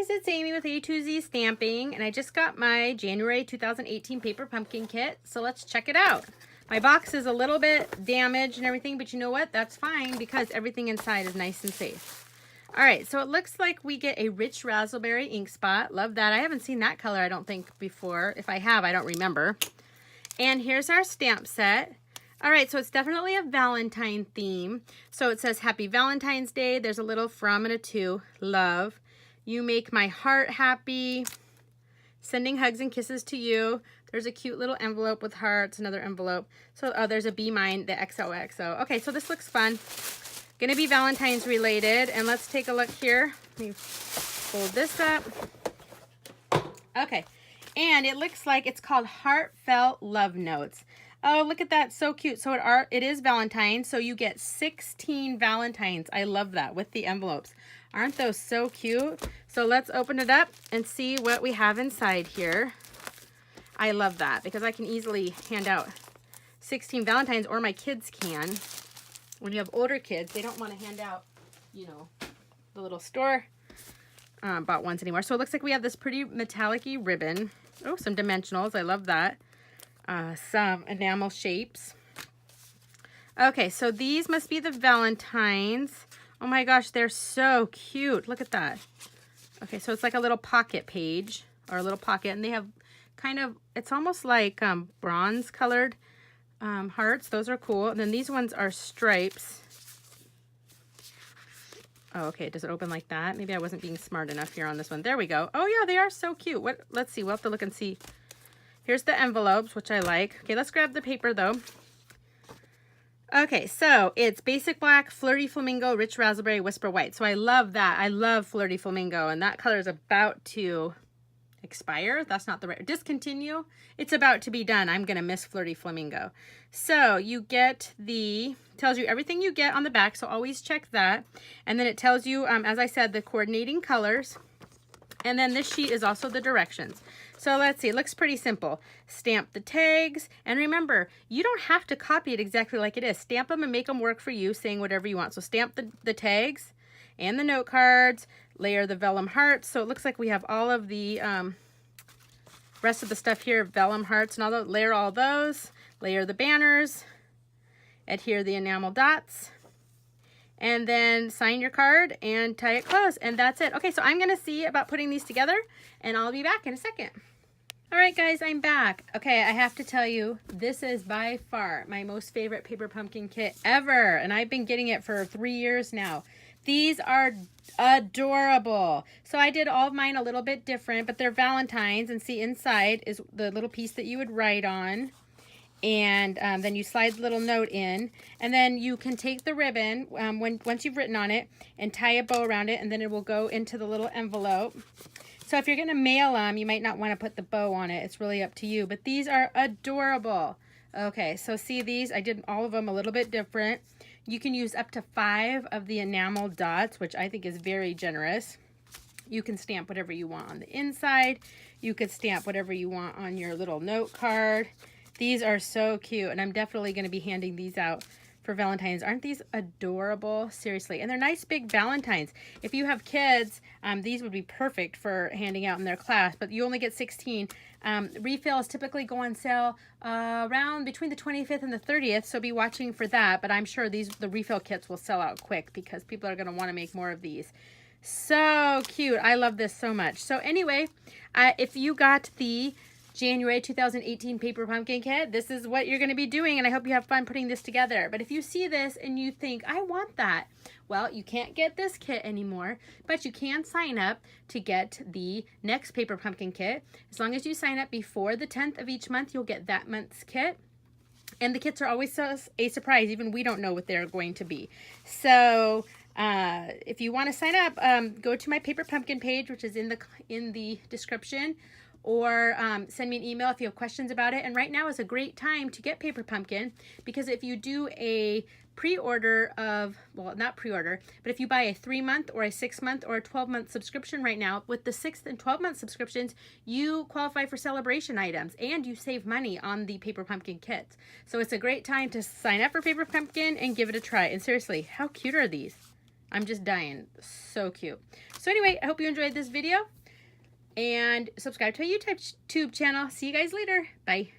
guys, it's Amy with A2Z Stamping, and I just got my January 2018 paper pumpkin kit, so let's check it out. My box is a little bit damaged and everything, but you know what? That's fine because everything inside is nice and safe. All right, so it looks like we get a rich raspberry ink spot. Love that. I haven't seen that color, I don't think, before. If I have, I don't remember. And here's our stamp set. All right, so it's definitely a Valentine theme. So it says Happy Valentine's Day. There's a little from and a to. Love. You make my heart happy. Sending hugs and kisses to you. There's a cute little envelope with hearts, another envelope. So there's a Be Mine, the XOXO. Okay, so this looks fun. Gonna be Valentine's related. And let's take a look here. Let me fold this up. Okay, and it looks like it's called Heartfelt Love Notes. Oh, look at that. So cute. So it is Valentine's. So you get 16 Valentines. I love that with the envelopes. Aren't those so cute? So let's open it up and see what we have inside here. I love that because I can easily hand out 16 Valentines, or my kids can. When you have older kids, they don't want to hand out, you know, the little store bought ones anymore. So it looks like we have this pretty metallic-y ribbon. Oh, some dimensionals. I love that. Some enamel shapes. Okay, so these must be the Valentines. Oh my gosh, they're so cute. Look at that. Okay, so it's like a little pocket page, or a little pocket, and they have kind of, it's almost like bronze colored hearts. Those are cool. And then these ones are stripes. Oh, okay, does it open like that? Maybe I wasn't being smart enough here on this one. There we go. Oh yeah, they are so cute. What? Let's see, we'll have to look and see. Here's the envelopes, which I like. Okay, let's grab the paper though. Okay, so it's Basic Black, Flirty Flamingo, Rich Raspberry, Whisper White. So I love that. I love Flirty Flamingo, and that color is about to expire. That's not the right, discontinue. It's about to be done. I'm gonna miss Flirty Flamingo. So you get tells you everything you get on the back, so always check that. And then it tells you, as I said, the coordinating colors. And then this sheet is also the directions. So let's see, it looks pretty simple. Stamp the tags, and remember, you don't have to copy it exactly like it is. Stamp them and make them work for you, saying whatever you want. So stamp the tags and the note cards, layer the vellum hearts. So it looks like we have all of the rest of the stuff here, vellum hearts and all those. Layer all those, layer the banners, adhere the enamel dots, and then sign your card and tie it closed, and that's it. Okay, so I'm gonna see about putting these together, and I'll be back in a second. All right, guys, I'm back. Okay, I have to tell you, this is by far my most favorite paper pumpkin kit ever, and I've been getting it for 3 years now. These are adorable. So I did all of mine a little bit different, but they're Valentines, and see, inside is the little piece that you would write on. And then you slide the little note in, and then you can take the ribbon once you've written on it and tie a bow around it, and then it will go into the little envelope. So if you're going to mail them, you might not want to put the bow on it. It's really up to you, but these are adorable. Okay, so see these? I did all of them a little bit different. You can use up to 5 of the enamel dots, which I think is very generous. You can stamp whatever you want on the inside. You could stamp whatever you want on your little note card. These are so cute, and I'm definitely going to be handing these out for Valentine's. Aren't these adorable? Seriously. And they're nice big Valentines. If you have kids, these would be perfect for handing out in their class, but you only get 16. Refills typically go on sale around between the 25th and the 30th, so be watching for that, but I'm sure the refill kits will sell out quick because people are going to want to make more of these. So cute. I love this so much. So anyway, if you got the January 2018 paper pumpkin kit, this is what you're going to be doing, and I hope you have fun putting this together. But if you see this and you think, I want that, well, you can't get this kit anymore, but you can sign up to get the next paper pumpkin kit. As long as you sign up before the 10th of each month, you'll get that month's kit. And the kits are always a surprise. Even we don't know what they're going to be. So if you want to sign up, go to my paper pumpkin page, which is in the description, or send me an email if you have questions about it. And right now is a great time to get paper pumpkin, because if you do a pre-order of, well, not pre-order, but if you buy a 3-month or a 6-month or a 12-month subscription right now, with the 6th and 12-month subscriptions, you qualify for celebration items and you save money on the paper pumpkin kits. So it's a great time to sign up for paper pumpkin and give it a try. And seriously, how cute are these? I'm just dying. So cute. So anyway, I hope you enjoyed this video. And subscribe to our YouTube channel. See you guys later. Bye.